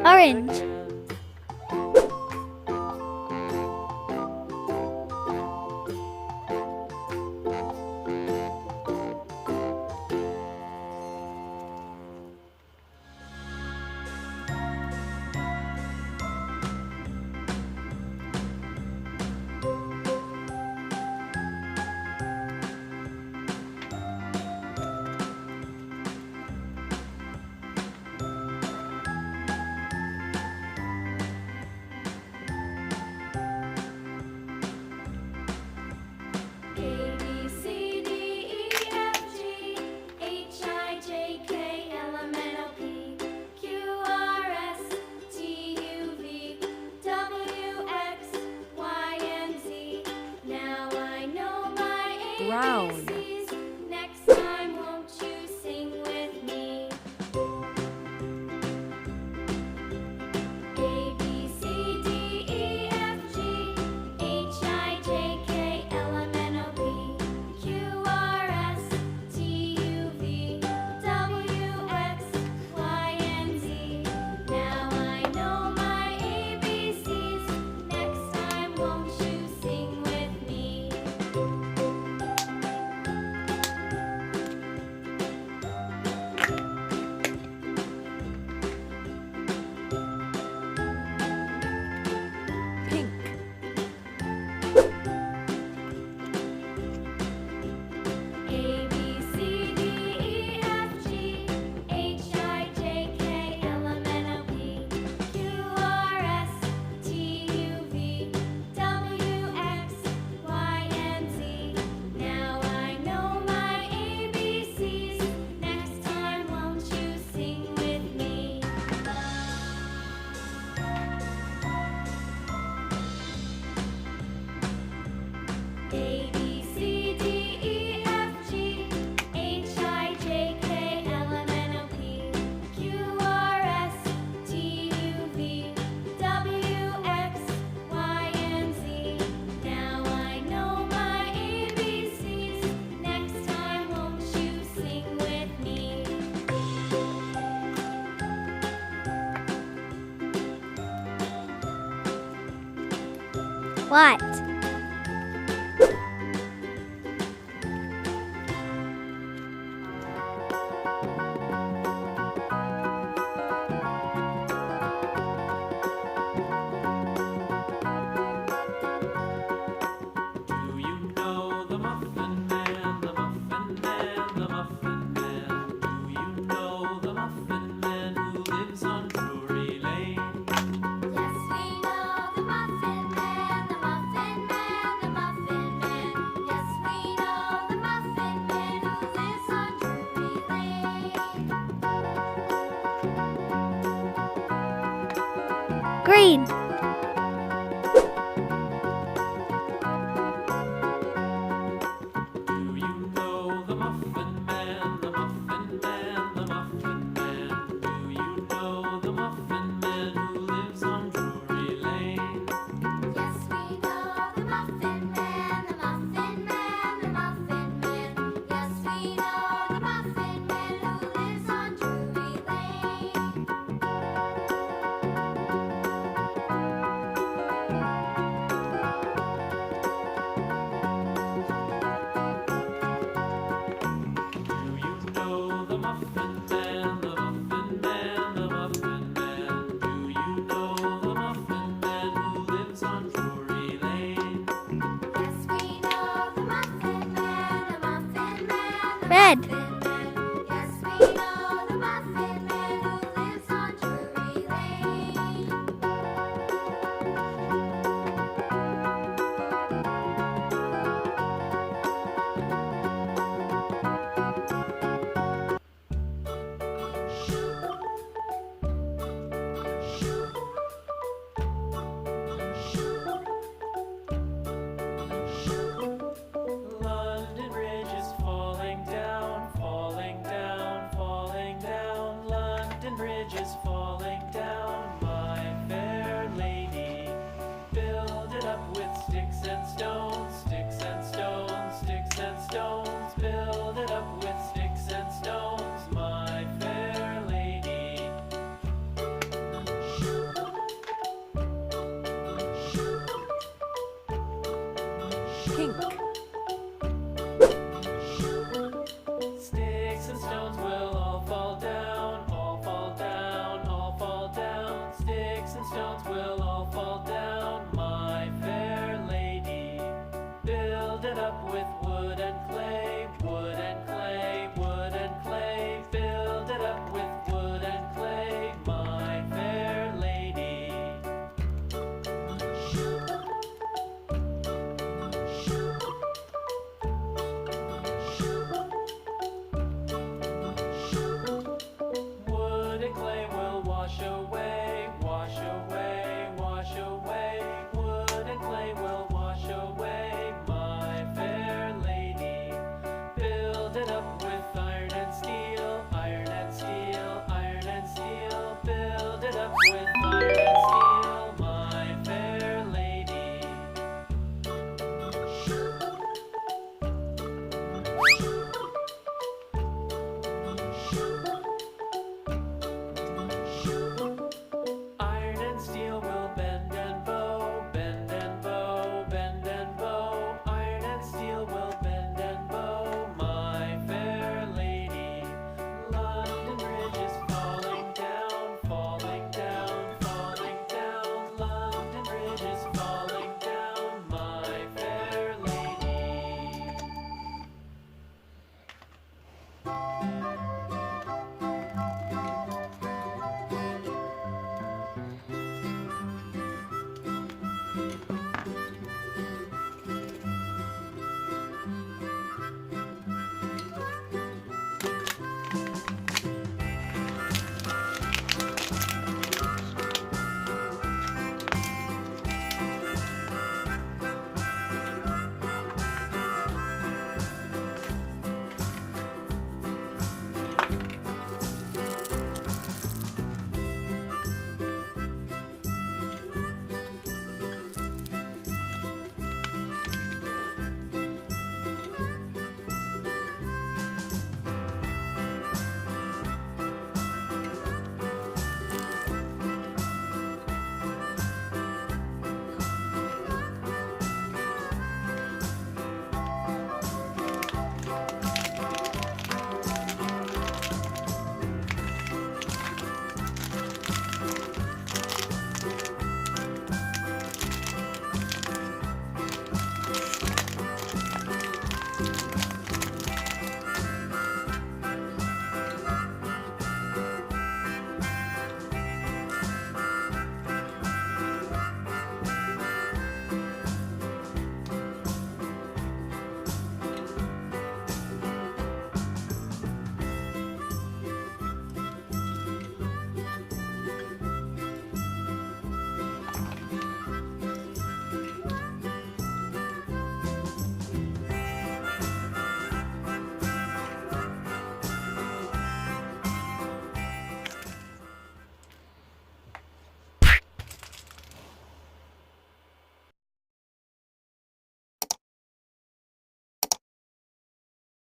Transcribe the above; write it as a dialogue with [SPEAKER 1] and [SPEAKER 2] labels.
[SPEAKER 1] Orange.
[SPEAKER 2] Brown.
[SPEAKER 3] Next time, won't you sing with me? A, B, C, D, E, F, G, H, I, J, K, L, M, N, O, P, Q, R, S, T, U, V, W, X, Y, and Z. Now I know my ABCs. Next time, won't you sing with me?
[SPEAKER 2] Pink.
[SPEAKER 3] A, B, C, D, E, F, G, H, I, J, K, L, M, N, O, P, Q, R, S, T, U, V, W, X, Y, and Z. Now I know my ABCs. Next time, won't you sing with me? A, B, C, D, E, F, G, H, I, J, K, L, M, N, O, P, Q, R, S, T, U, V, W, X, Y, and Z. Now I know my ABCs. Next time, won't you sing with me?
[SPEAKER 1] White.
[SPEAKER 4] Do you know the Muffin Man, the Muffin Man, the Muffin Man? Do you know the Muffin Man who lives on Drury Lane?
[SPEAKER 3] Yes, we know the Muffin Man, the Muffin Man, the Muffin Man. Yes, we know the Muffin Man who lives on Drury Lane.
[SPEAKER 1] Green.
[SPEAKER 4] Do you know the Muffin Man, the Muffin Man, the Muffin Man? Do you know the Muffin Man who lives on Drury Lane?
[SPEAKER 3] Yes, we know the Muffin Man, the Muffin Man, the Muffin Man. Yes, we know the Muffin Man who lives on Drury Lane.
[SPEAKER 1] pink.